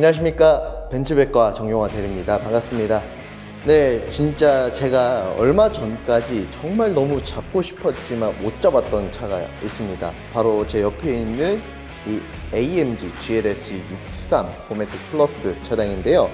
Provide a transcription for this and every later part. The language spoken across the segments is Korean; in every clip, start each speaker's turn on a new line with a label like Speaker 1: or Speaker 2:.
Speaker 1: 안녕하십니까, 벤츠백과 정용화 대리입니다. 반갑습니다. 네, 진짜 제가 얼마 전까지 정말 너무 잡고 싶었지만 못 잡았던 차가 있습니다. 바로 제 옆에 있는 이 AMG GLS 63 포매틱 플러스 차량인데요.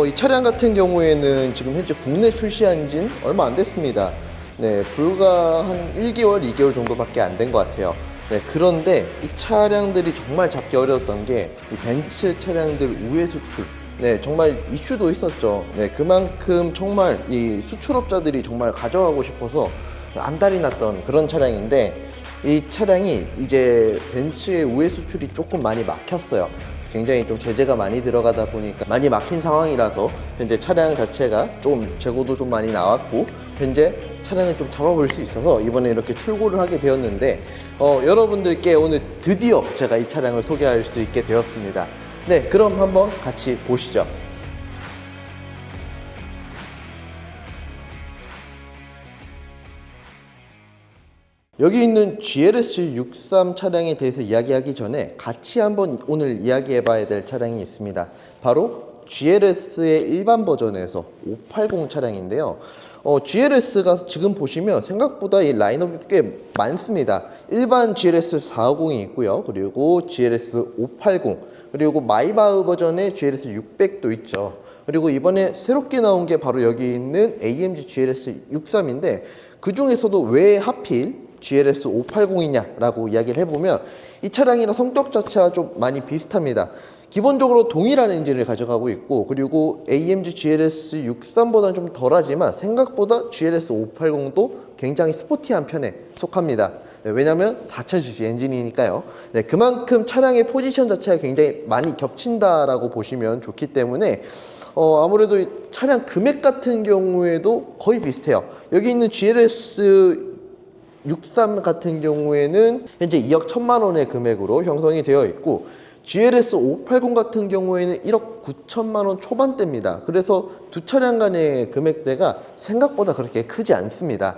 Speaker 1: 이 차량 같은 경우에는 지금 현재 국내 출시한 지는 얼마 안 됐습니다. 네, 불과 한 1개월, 2개월 정도밖에 안 된 것 같아요. 네, 그런데 이 차량들이 정말 잡기 어려웠던 게 이 벤츠 차량들 우회 수출, 네, 정말 이슈도 있었죠. 네, 그만큼 정말 이 수출업자들이 정말 가져가고 싶어서 안달이 났던 그런 차량인데, 이 차량이 이제 벤츠의 우회 수출이 조금 많이 막혔어요. 굉장히 좀 제재가 많이 들어가다 보니까 많이 막힌 상황이라서 현재 차량 자체가 좀 재고도 좀 많이 나왔고, 현재 차량을 좀 잡아볼 수 있어서 이번에 이렇게 출고를 하게 되었는데, 여러분들께 오늘 드디어 제가 이 차량을 소개할 수 있게 되었습니다. 네, 그럼 한번 같이 보시죠. 여기 있는 GLS 63 차량에 대해서 이야기하기 전에 같이 한번 오늘 이야기해 봐야 될 차량이 있습니다. 바로 GLS의 일반 버전에서 580 차량인데요. GLS가 지금 보시면 생각보다 이 라인업이 꽤 많습니다. 일반 GLS 450이 있고요. 그리고 GLS 580, 그리고 마이바흐 버전의 GLS 600도 있죠. 그리고 이번에 새롭게 나온 게 바로 여기 있는 AMG GLS 63인데, 그 중에서도 왜 하필 GLS 580이냐 라고 이야기를 해보면, 이 차량이랑 성격 자체가 좀 많이 비슷합니다. 기본적으로 동일한 엔진을 가져가고 있고, 그리고 AMG GLS 63보다는 좀 덜하지만 생각보다 GLS 580도 굉장히 스포티한 편에 속합니다. 네, 왜냐하면 4000cc 엔진이니까요. 네, 그만큼 차량의 포지션 자체가 굉장히 많이 겹친다라고 보시면 좋기 때문에 아무래도 이 차량 금액 같은 경우에도 거의 비슷해요. 여기 있는 GLS 63 같은 경우에는 현재 2억 1천만 원의 금액으로 형성이 되어 있고, GLS 580 같은 경우에는 1억 9천만 원 초반대입니다. 그래서 두 차량 간의 금액대가 생각보다 그렇게 크지 않습니다.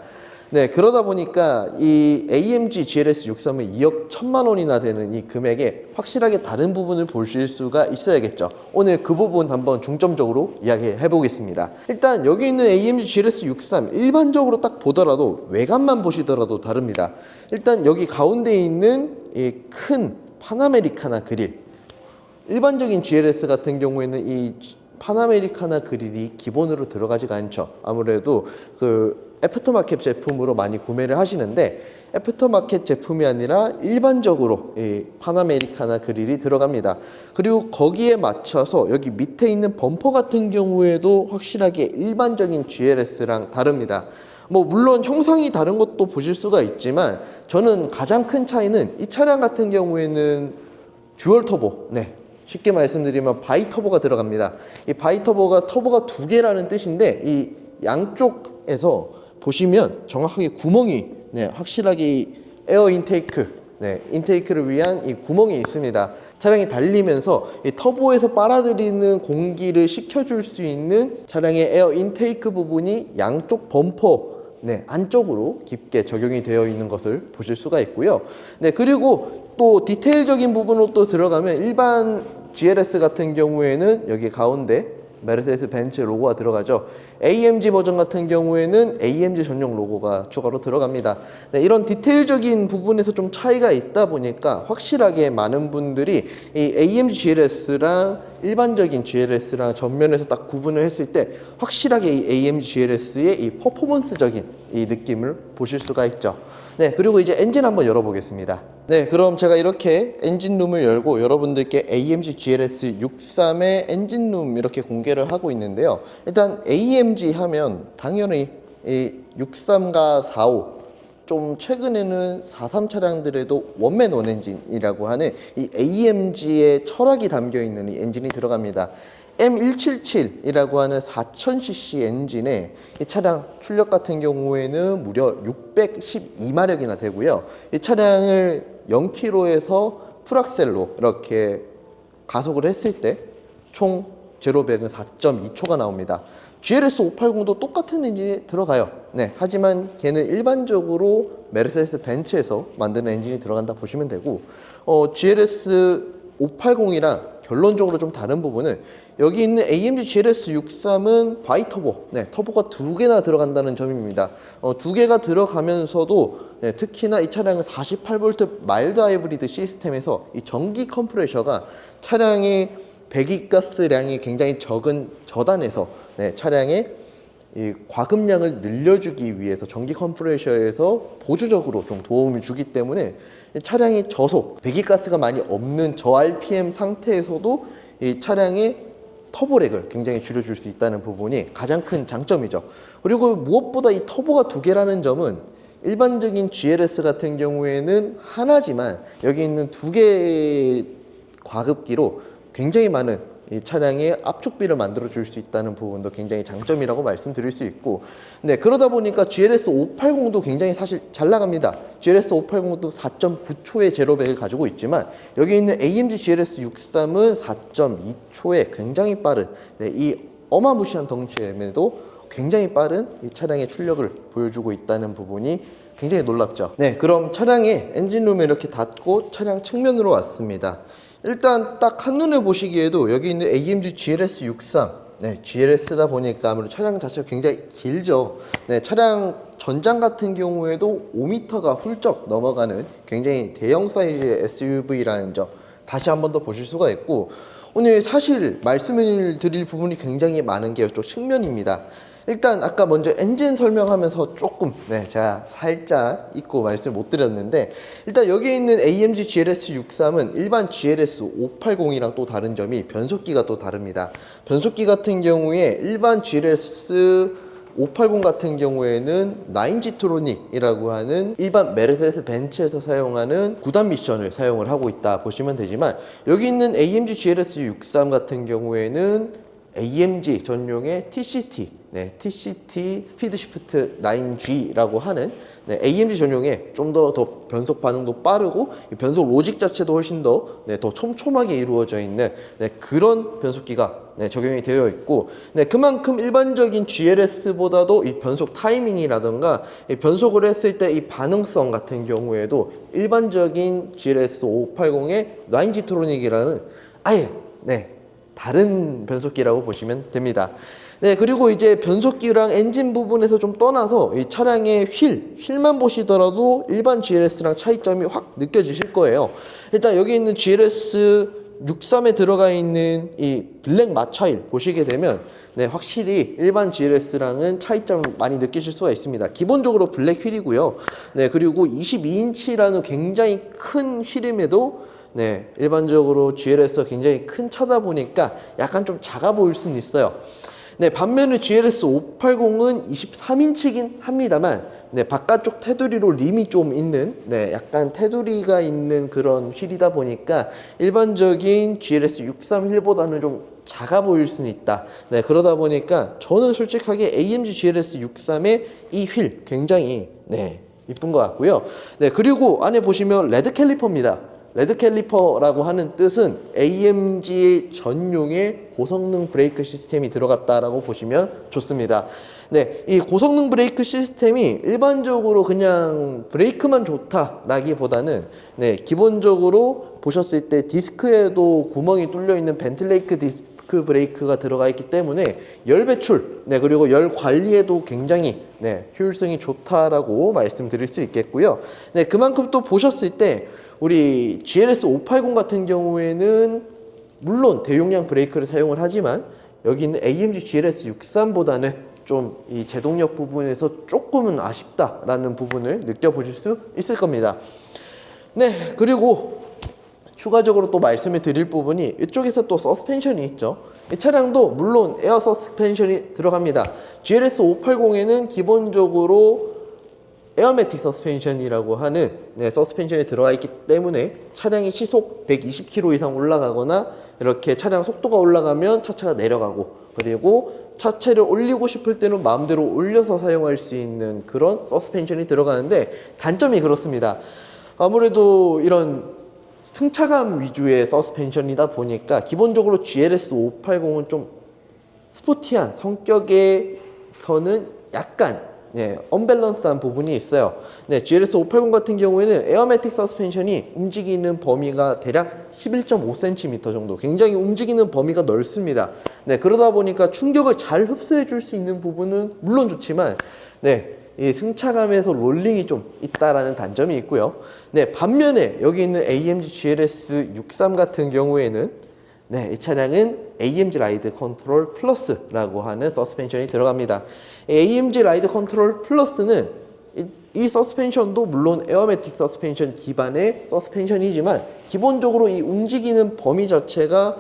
Speaker 1: 네, 그러다 보니까 이 AMG GLS 63은 2억 1천만 원이나 되는 이 금액에 확실하게 다른 부분을 보실 수가 있어야겠죠. 오늘 그 부분 한번 중점적으로 이야기해 보겠습니다. 일단 여기 있는 AMG GLS 63 일반적으로 딱 보더라도 외관만 보시더라도 다릅니다. 일단 여기 가운데 있는 이 큰 파나메리카나 그릴, 일반적인 GLS 같은 경우에는 이 파나메리카나 그릴이 기본으로 들어가지가 않죠. 아무래도 그 애프터마켓 제품으로 많이 구매를 하시는데, 애프터마켓 제품이 아니라 일반적으로 이 파나메리카나 그릴이 들어갑니다. 그리고 거기에 맞춰서 여기 밑에 있는 범퍼 같은 경우에도 확실하게 일반적인 GLS랑 다릅니다. 뭐 물론 형상이 다른 것도 보실 수가 있지만, 저는 가장 큰 차이는 이 차량 같은 경우에는 듀얼 터보, 네, 쉽게 말씀드리면 바이터보가 들어갑니다. 이 바이터보가 터보가 두 개라는 뜻인데, 이 양쪽에서 보시면 정확하게 구멍이, 네, 확실하게 이 에어 인테이크, 네, 인테이크를 위한 이 구멍이 있습니다. 차량이 달리면서 이 터보에서 빨아들이는 공기를 식혀줄 수 있는 차량의 에어 인테이크 부분이 양쪽 범퍼, 네, 안쪽으로 깊게 적용이 되어 있는 것을 보실 수가 있고요. 네, 그리고 또 디테일적인 부분으로 또 들어가면, 일반 GLS 같은 경우에는 여기 가운데 메르세데스 벤츠 로고가 들어가죠. AMG 버전 같은 경우에는 AMG 전용 로고가 추가로 들어갑니다. 네, 이런 디테일적인 부분에서 좀 차이가 있다 보니까 확실하게 많은 분들이 이 AMG GLS랑 일반적인 GLS랑 전면에서 딱 구분을 했을 때 확실하게 이 AMG GLS의 이 퍼포먼스적인 이 느낌을 보실 수가 있죠. 네, 그리고 이제 엔진 한번 열어보겠습니다. 네, 그럼 제가 이렇게 엔진룸을 열고 여러분들께 AMG GLS 63의 엔진룸 이렇게 공개를 하고 있는데요. 일단 AMG 하면 당연히 이 63과 45, 좀 최근에는 43 차량들에도 원맨 원엔진이라고 하는 이 AMG의 철학이 담겨 있는 이 엔진이 들어갑니다. M177이라고 하는 4000cc 엔진에 이 차량 출력 같은 경우에는 무려 612마력이나 되고요. 이 차량을 0km에서 풀악셀로 이렇게 가속을 했을 때 총 제로 100은 4.2초가 나옵니다. GLS 580도 똑같은 엔진이 들어가요. 네, 하지만 걔는 일반적으로 메르세데스 벤츠에서 만드는 엔진이 들어간다 보시면 되고, GLS 580이랑 결론적으로 좀 다른 부분은 여기 있는 AMG GLS 63은 바이터보, 터보가 두 개나 들어간다는 점입니다. 두 개가 들어가면서도 특히나 이 차량은 48V 마일드 하이브리드 시스템에서 이 전기 컴프레셔가 차량의 배기가스량이 굉장히 적은 저단에서 차량의 이 과급량을 늘려주기 위해서 전기 컴프레셔에서 보조적으로 좀 도움을 주기 때문에 차량의 저속, 배기가스가 많이 없는 저 RPM 상태에서도 이 차량의 터보렉을 굉장히 줄여줄 수 있다는 부분이 가장 큰 장점이죠. 그리고 무엇보다 이 터보가 두 개라는 점은 일반적인 GLS 같은 경우에는 하나지만 여기 있는 두 개의 과급기로 굉장히 많은 이 차량의 압축비를 만들어 줄 수 있다는 부분도 굉장히 장점이라고 말씀드릴 수 있고, 그러다 보니까 GLS 580도 굉장히 사실 잘 나갑니다. GLS 580도 4.9초의 제로백을 가지고 있지만 여기 있는 AMG GLS 63은 4.2초의 굉장히 빠른 이 어마무시한 덩치임에도 굉장히 빠른 이 차량의 출력을 보여주고 있다는 부분이 굉장히 놀랍죠. 그럼 차량의 엔진룸을 이렇게 닫고 차량 측면으로 왔습니다. 일단 딱 한눈에 보시기에도 여기 있는 AMG GLS 63, GLS다 보니까 아무래도 차량 자체가 굉장히 길죠. 차량 전장 같은 경우에도 5m가 훌쩍 넘어가는 굉장히 대형 사이즈의 SUV라는 점 다시 한 번 더 보실 수가 있고, 오늘 사실 말씀을 드릴 부분이 굉장히 많은 게 이쪽 측면입니다. 일단 아까 먼저 엔진 설명하면서 조금 제가 살짝 잊고 말씀을 못 드렸는데, 일단 여기 있는 AMG GLS 63은 일반 GLS 580이랑 또 다른 점이 변속기가 또 다릅니다. 변속기 같은 경우에 일반 GLS 580 같은 경우에는 9G트로닉이라고 하는 일반 메르세데스 벤츠에서 사용하는 9단 미션을 사용을 하고 있다 보시면 되지만, 여기 있는 AMG GLS 63 같은 경우에는 AMG 전용의 TCT, TCT 스피드 시프트 9G라고 하는 AMG 전용의 좀 더 변속 반응도 빠르고 변속 로직 자체도 훨씬 더 촘촘하게 이루어져 있는 그런 변속기가 적용이 되어 있고, 그만큼 일반적인 GLS보다도 이 변속 타이밍이라든가 이 변속을 했을 때 이 반응성 같은 경우에도 일반적인 GLS 580의 9G트로닉이라는 아예 다른 변속기라고 보시면 됩니다. 그리고 이제 변속기랑 엔진 부분에서 좀 떠나서 이 차량의 휠만 보시더라도 일반 GLS랑 차이점이 확 느껴지실 거예요. 일단 여기 있는 GLS 63에 들어가 있는 이 블랙 마차일 보시게 되면 확실히 일반 GLS랑은 차이점을 많이 느끼실 수가 있습니다. 기본적으로 블랙 휠이고요. 그리고 22인치라는 굉장히 큰 휠임에도 일반적으로 GLS가 굉장히 큰 차다 보니까 약간 좀 작아 보일 수는 있어요. 반면에 GLS 580은 23인치긴 합니다만 바깥쪽 테두리로 림이 좀 있는 약간 테두리가 있는 그런 휠이다 보니까 일반적인 GLS 63 휠보다는 좀 작아 보일 수는 있다. 그러다 보니까 저는 솔직하게 AMG GLS 63의 이 휠 굉장히 이쁜 것 같고요. 그리고 안에 보시면 레드 캘리퍼입니다. 레드 캘리퍼라고 하는 뜻은 AMG 전용의 고성능 브레이크 시스템이 들어갔다라고 보시면 좋습니다. 이 고성능 브레이크 시스템이 일반적으로 그냥 브레이크만 좋다라기보다는 기본적으로 보셨을 때 디스크에도 구멍이 뚫려 있는 벤틀레이크 디스크 브레이크가 들어가 있기 때문에 열 배출 그리고 열 관리에도 굉장히 효율성이 좋다라고 말씀드릴 수 있겠고요. 그만큼 또 보셨을 때 우리 GLS 580 같은 경우에는 물론 대용량 브레이크를 사용을 하지만 여기 있는 AMG GLS 63보다는 좀 이 제동력 부분에서 조금은 아쉽다라는 부분을 느껴보실 수 있을 겁니다. 그리고 추가적으로 또 말씀을 드릴 부분이 이쪽에서 또 서스펜션이 있죠. 이 차량도 물론 에어 서스펜션이 들어갑니다. GLS 580에는 기본적으로 에어매틱 서스펜션이라고 하는 서스펜션이 들어가 있기 때문에 차량이 시속 120km 이상 올라가거나 이렇게 차량 속도가 올라가면 차체가 내려가고, 그리고 차체를 올리고 싶을 때는 마음대로 올려서 사용할 수 있는 그런 서스펜션이 들어가는데, 단점이 그렇습니다. 아무래도 이런 승차감 위주의 서스펜션이다 보니까 기본적으로 GLS 580은 좀 스포티한 성격에서는 약간 언밸런스한 부분이 있어요. GLS 580 같은 경우에는 에어매틱 서스펜션이 움직이는 범위가 대략 11.5cm 정도, 굉장히 움직이는 범위가 넓습니다. 그러다 보니까 충격을 잘 흡수해 줄 수 있는 부분은 물론 좋지만 이 승차감에서 롤링이 좀 있다라는 단점이 있고요. 반면에 여기 있는 AMG GLS 63 같은 경우에는 이 차량은 AMG 라이드 컨트롤 플러스라고 하는 서스펜션이 들어갑니다. AMG 라이드 컨트롤 플러스는 이 서스펜션도 물론 에어매틱 서스펜션 기반의 서스펜션이지만 기본적으로 이 움직이는 범위 자체가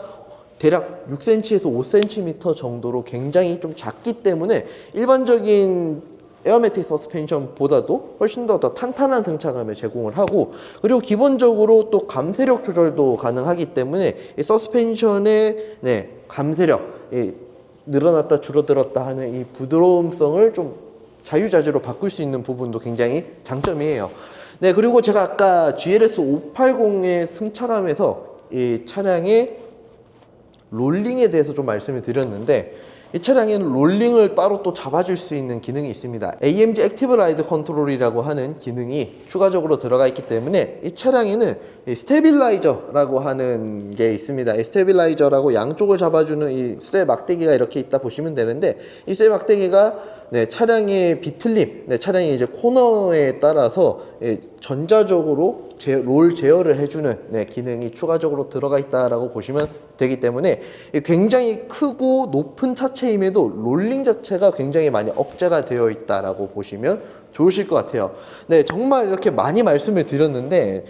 Speaker 1: 대략 6cm에서 5cm 정도로 굉장히 좀 작기 때문에 일반적인 에어매틱 서스펜션보다도 훨씬 더 탄탄한 승차감을 제공을 하고, 그리고 기본적으로 또 감쇄력 조절도 가능하기 때문에 이 서스펜션의 감쇄력, 늘어났다 줄어들었다 하는 이 부드러움성을 좀 자유자재로 바꿀 수 있는 부분도 굉장히 장점이에요. 그리고 제가 아까 GLS 580의 승차감에서 이 차량의 롤링에 대해서 좀 말씀을 드렸는데, 이 차량에는 롤링을 따로 또 잡아줄 수 있는 기능이 있습니다. AMG 액티브 라이드 컨트롤이라고 하는 기능이 추가적으로 들어가 있기 때문에 이 차량에는 이 스테빌라이저라고 하는 게 있습니다. 이 스테빌라이저라고 양쪽을 잡아주는 이 쇠 막대기가 이렇게 있다 보시면 되는데, 이 쇠 막대기가 차량의 비틀림, 차량의 이제 코너에 따라서 전자적으로 롤 제어를 해주는 기능이 추가적으로 들어가 있다라고 보시면 되기 때문에 굉장히 크고 높은 차체임에도 롤링 자체가 굉장히 많이 억제가 되어 있다라고 보시면 좋으실 것 같아요. 정말 이렇게 많이 말씀을 드렸는데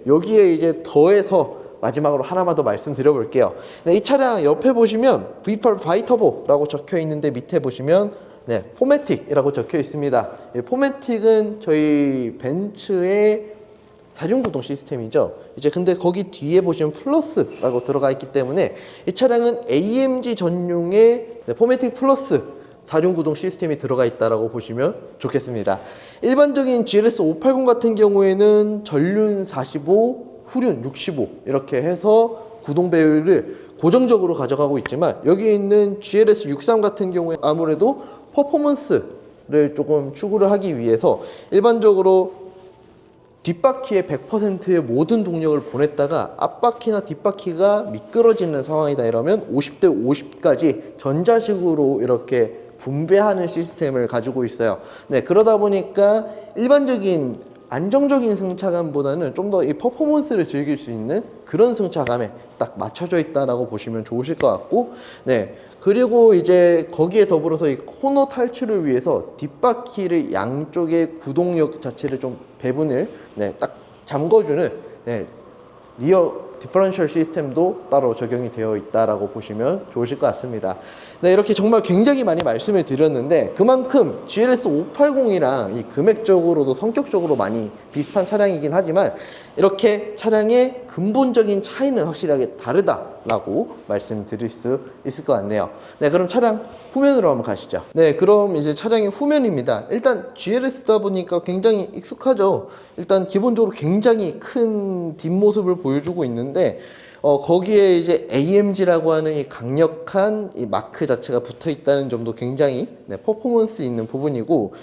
Speaker 1: 여기에 이제 더해서 마지막으로 하나만 더 말씀드려 볼게요. 이 차량 옆에 보시면 V8 바이터보라고 적혀 있는데 밑에 보시면 포매틱이라고 적혀 있습니다. 포매틱은 저희 벤츠의 4륜구동 시스템이죠. 이제 근데 거기 뒤에 보시면 플러스라고 들어가 있기 때문에 이 차량은 AMG 전용의 포매틱 플러스 4륜구동 시스템이 들어가 있다라고 보시면 좋겠습니다. 일반적인 GLS 580 같은 경우에는 전륜 45, 후륜 65 이렇게 해서 구동 배율을 고정적으로 가져가고 있지만, 여기 있는 GLS 63 같은 경우에 아무래도 퍼포먼스를 조금 추구를 하기 위해서 일반적으로 뒷바퀴에 100%의 모든 동력을 보냈다가 앞바퀴나 뒷바퀴가 미끄러지는 상황이다 이러면 50대 50까지 전자식으로 이렇게 분배하는 시스템을 가지고 있어요. 그러다 보니까 일반적인 안정적인 승차감보다는 좀 더 이 퍼포먼스를 즐길 수 있는 그런 승차감에 딱 맞춰져 있다라고 보시면 좋으실 것 같고, 그리고 이제 거기에 더불어서 이 코너 탈출을 위해서 뒷바퀴를 양쪽의 구동력 자체를 좀 배분을 딱 잠궈주는 리어 디퍼런셜 시스템도 따로 적용이 되어 있다라고 보시면 좋으실 것 같습니다. 이렇게 정말 굉장히 많이 말씀을 드렸는데, 그만큼 GLS 580이랑 이 금액적으로도 성격적으로 많이 비슷한 차량이긴 하지만 이렇게 차량의 근본적인 차이는 확실하게 다르다라고 말씀드릴 수 있을 것 같네요. 그럼 차량 후면으로 한번 가시죠. 그럼 이제 차량의 후면입니다. 일단 GLS다 보니까 굉장히 익숙하죠. 일단 기본적으로 굉장히 큰 뒷모습을 보여주고 있는데, 거기에 이제 AMG라고 하는 이 강력한 이 마크 자체가 붙어 있다는 점도 굉장히 퍼포먼스 있는 부분이고,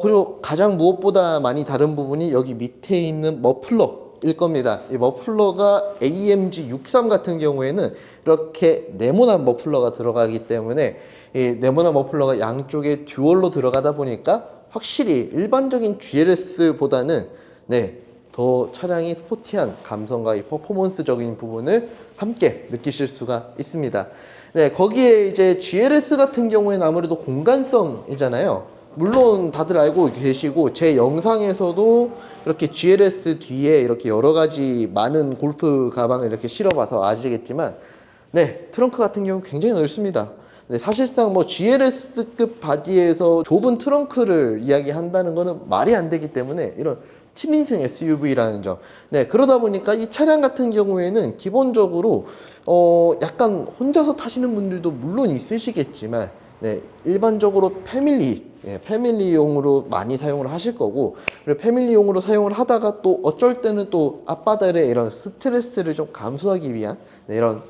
Speaker 1: 그리고 가장 무엇보다 많이 다른 부분이 여기 밑에 있는 머플러일 겁니다. 이 머플러가 AMG 63 같은 경우에는 이렇게 네모난 머플러가 들어가기 때문에 이 네모난 머플러가 양쪽에 듀얼로 들어가다 보니까 확실히 일반적인 GLS보다는 더 차량이 스포티한 감성과 이 퍼포먼스적인 부분을 함께 느끼실 수가 있습니다. 거기에 이제 GLS 같은 경우에는 아무래도 공간성이잖아요. 물론 다들 알고 계시고 제 영상에서도 이렇게 GLS 뒤에 이렇게 여러 가지 많은 골프 가방을 이렇게 실어봐서 아시겠지만 트렁크 같은 경우는 굉장히 넓습니다. 사실상 뭐 GLS급 바디에서 좁은 트렁크를 이야기한다는 것은 말이 안 되기 때문에 이런 7인승 SUV라는 점. 그러다 보니까 이 차량 같은 경우에는 기본적으로 약간 혼자서 타시는 분들도 물론 있으시겠지만 일반적으로 패밀리용으로 많이 사용을 하실 거고, 그리고 패밀리용으로 사용을 하다가 또 어쩔 때는 또 아빠들의 이런 스트레스를 좀 감수하기 위한 이런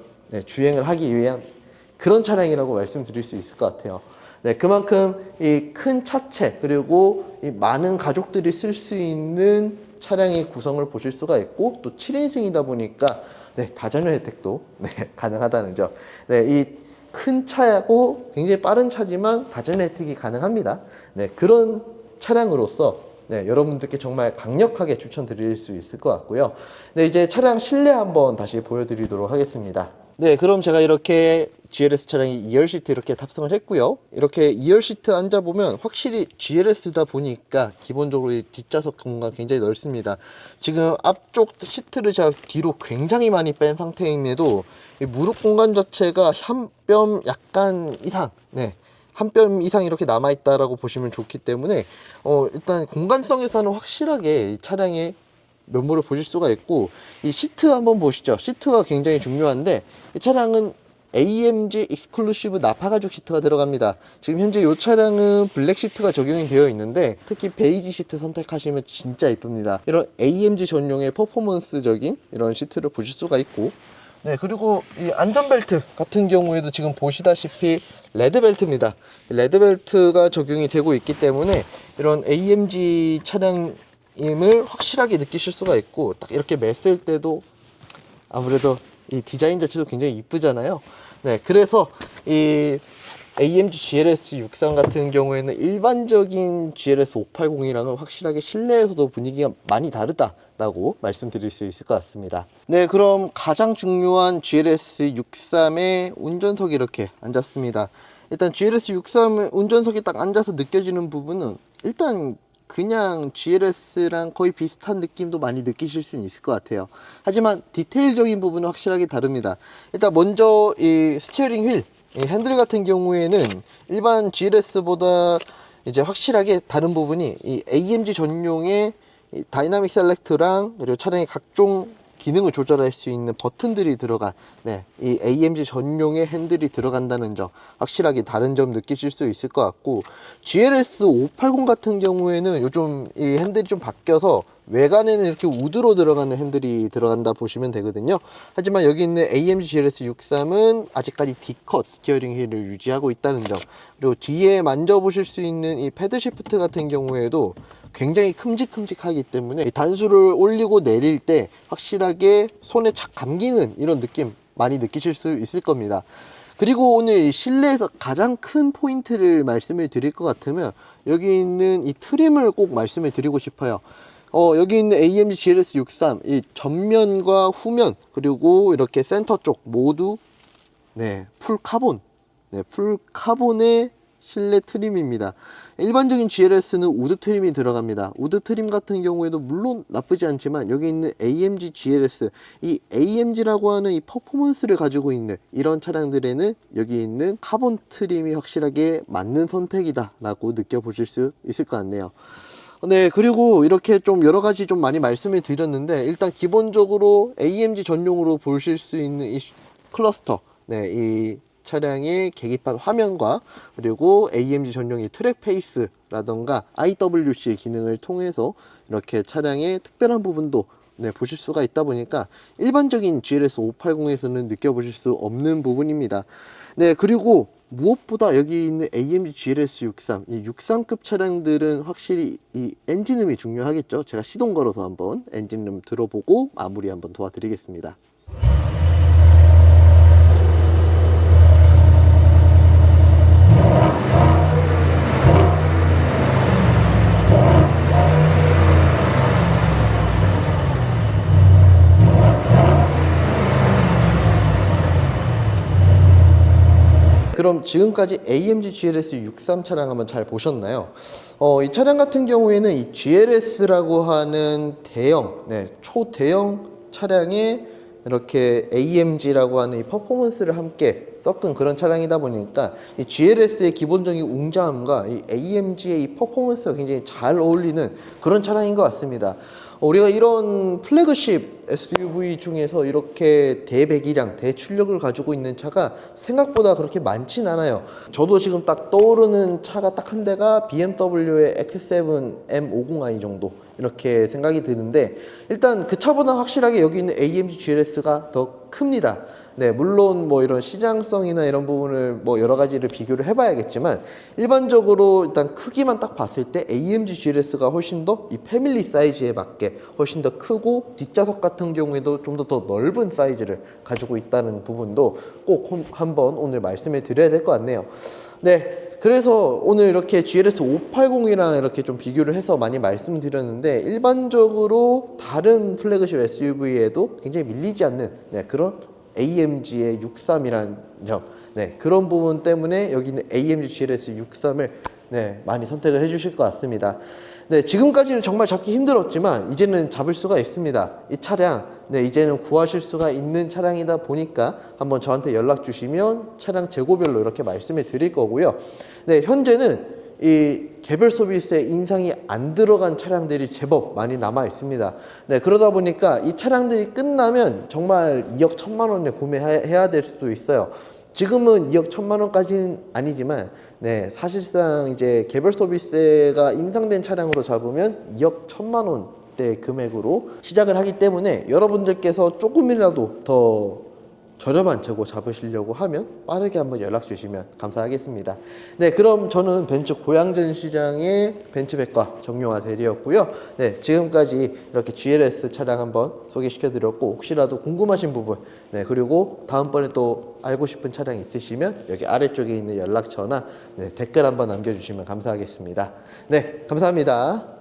Speaker 1: 주행을 하기 위한 그런 차량이라고 말씀드릴 수 있을 것 같아요. 네, 그만큼 이 큰 차체 그리고 이 많은 가족들이 쓸 수 있는 차량의 구성을 보실 수가 있고 또 7인승이다 보니까 네, 다자녀 혜택도 네, 가능하다는 점. 네, 이 큰 차고 굉장히 빠른 차지만 다자녀 혜택이 가능합니다. 네, 그런 차량으로서 네, 여러분들께 정말 강력하게 추천드릴 수 있을 것 같고요. 네, 이제 차량 실내 한번 다시 보여드리도록 하겠습니다. 네, 그럼 제가 이렇게 GLS 차량이 2열 시트 이렇게 탑승을 했고요. 이렇게 2열 시트 앉아보면 확실히 GLS다 보니까 기본적으로 이 뒷좌석 공간 굉장히 넓습니다. 지금 앞쪽 시트를 제가 뒤로 굉장히 많이 뺀 상태임에도 이 무릎 공간 자체가 한 뼘 약간 이상, 네, 한 뼘 이상 이렇게 남아있다라고 보시면 좋기 때문에 일단 공간성에서는 확실하게 이 차량의 면모를 보실 수가 있고, 이 시트 한번 보시죠. 시트가 굉장히 중요한데 이 차량은 AMG 익스클루시브 나파 가죽 시트가 들어갑니다. 지금 현재 이 차량은 블랙 시트가 적용이 되어 있는데 특히 베이지 시트 선택하시면 진짜 이쁩니다. 이런 AMG 전용의 퍼포먼스적인 이런 시트를 보실 수가 있고, 네, 그리고 이 안전벨트 같은 경우에도 지금 보시다시피 레드벨트입니다. 레드벨트가 적용이 되고 있기 때문에 이런 AMG 차량임을 확실하게 느끼실 수가 있고, 딱 이렇게 맸을 때도 아무래도 이 디자인 자체도 굉장히 이쁘잖아요. 네, 그래서 이 AMG GLS 63 같은 경우에는 일반적인 GLS 580이랑은 확실하게 실내에서도 분위기가 많이 다르다라고 말씀드릴 수 있을 것 같습니다. 네, 그럼 가장 중요한 GLS 63의 운전석이 이렇게 앉았습니다. 일단 GLS 63 운전석이 딱 앉아서 느껴지는 부분은 일단 그냥 GLS랑 거의 비슷한 느낌도 많이 느끼실 수는 있을 것 같아요. 하지만 디테일적인 부분은 확실하게 다릅니다. 일단 먼저 이 스티어링 휠, 이 핸들 같은 경우에는 일반 GLS보다 이제 확실하게 다른 부분이 이 AMG 전용의 이 다이나믹 셀렉트랑 그리고 차량의 각종 기능을 조절할 수 있는 버튼들이 들어간, 네, 이 AMG 전용의 핸들이 들어간다는 점, 확실하게 다른 점 느끼실 수 있을 것 같고, GLS 580 같은 경우에는 요즘 이 핸들이 좀 바뀌어서 외관에는 이렇게 우드로 들어가는 핸들이 들어간다 보시면 되거든요. 하지만 여기 있는 AMG GLS 63은 아직까지 D컷 스티어링 휠을 유지하고 있다는 점, 그리고 뒤에 만져보실 수 있는 이 패드 시프트 같은 경우에도 굉장히 큼직큼직하기 때문에 단수를 올리고 내릴 때 확실하게 손에 착 감기는 이런 느낌 많이 느끼실 수 있을 겁니다. 그리고 오늘 실내에서 가장 큰 포인트를 말씀을 드릴 것 같으면 여기 있는 이 트림을 꼭 말씀을 드리고 싶어요. 여기 있는 AMG GLS 63, 이 전면과 후면 그리고 이렇게 센터 쪽 모두 네, 풀 카본, 네, 풀 카본의 실내 트림입니다. 일반적인 GLS는 우드 트림이 들어갑니다. 우드 트림 같은 경우에도 물론 나쁘지 않지만 여기 있는 AMG GLS, 이 AMG라고 하는 이 퍼포먼스를 가지고 있는 이런 차량들에는 여기 있는 카본 트림이 확실하게 맞는 선택이다 라고 느껴보실 수 있을 것 같네요. 네, 그리고 이렇게 좀 여러 가지 좀 많이 말씀을 드렸는데 일단 기본적으로 AMG 전용으로 보실 수 있는 이 클러스터, 네, 이 차량의 계기판 화면과 그리고 AMG 전용의 트랙 페이스라던가 IWC 기능을 통해서 이렇게 차량의 특별한 부분도 네, 보실 수가 있다 보니까 일반적인 GLS 580에서는 느껴보실 수 없는 부분입니다. 네, 그리고 무엇보다 여기 있는 AMG GLS 63, 이 63급 차량들은 확실히 이 엔진음이 중요하겠죠. 제가 시동 걸어서 한번 엔진음 들어보고 마무리 한번 도와드리겠습니다. 그럼 지금까지 AMG GLS 63 차량 한번 잘 보셨나요? 이 차량 같은 경우에는 이 GLS라고 하는 대형, 네, 초대형 차량에 이렇게 AMG라고 하는 이 퍼포먼스를 함께 섞은 그런 차량이다 보니까 이 GLS의 기본적인 웅장함과 이 AMG의 이 퍼포먼스가 굉장히 잘 어울리는 그런 차량인 것 같습니다. 우리가 이런 플래그십 SUV 중에서 이렇게 대배기량, 대출력을 가지고 있는 차가 생각보다 그렇게 많진 않아요. 저도 지금 딱 떠오르는 차가 딱 한 대가 BMW의 X7 M50i 정도 이렇게 생각이 드는데 일단 그 차보다 확실하게 여기 있는 AMG GLS가 더 큽니다. 네, 물론 뭐 이런 시장성이나 이런 부분을 뭐 여러 가지를 비교를 해봐야겠지만 일반적으로 일단 크기만 딱 봤을 때 AMG GLS가 훨씬 더 이 패밀리 사이즈에 맞게 훨씬 더 크고 뒷좌석 같은 경우에도 좀 더 넓은 사이즈를 가지고 있다는 부분도 꼭 한번 오늘 말씀을 드려야 될 것 같네요. 네. 그래서 오늘 이렇게 GLS 580이랑 이렇게 좀 비교를 해서 많이 말씀드렸는데 일반적으로 다른 플래그십 SUV에도 굉장히 밀리지 않는 네, 그런 AMG의 63이라는 점, 네, 그런 부분 때문에 여기 있는 AMG GLS 63을 네, 많이 선택을 해주실 것 같습니다. 네, 지금까지는 정말 잡기 힘들었지만 이제는 잡을 수가 있습니다. 이 차량 네, 이제는 구하실 수가 있는 차량이다 보니까 한번 저한테 연락 주시면 차량 재고별로 이렇게 말씀을 드릴 거고요. 네, 현재는 이 개별 소비세 인상이 안 들어간 차량들이 제법 많이 남아 있습니다. 네, 그러다 보니까 이 차량들이 끝나면 정말 2억 1천만 원에 구매해야 될 수도 있어요. 지금은 2억 1천만 원까지는 아니지만 네, 사실상 이제 개별 소비세가 인상된 차량으로 잡으면 2억 1천만 원대 금액으로 시작을 하기 때문에 여러분들께서 조금이라도 더 저렴한 재고 잡으시려고 하면 빠르게 한번 연락 주시면 감사하겠습니다. 네, 그럼 저는 벤츠 고양전 시장의 벤츠백과 정용화 대리였고요. 네, 지금까지 이렇게 GLS 차량 한번 소개시켜 드렸고 혹시라도 궁금하신 부분, 네, 그리고 다음번에 또 알고 싶은 차량 있으시면 여기 아래쪽에 있는 연락처나 네, 댓글 한번 남겨주시면 감사하겠습니다. 네, 감사합니다.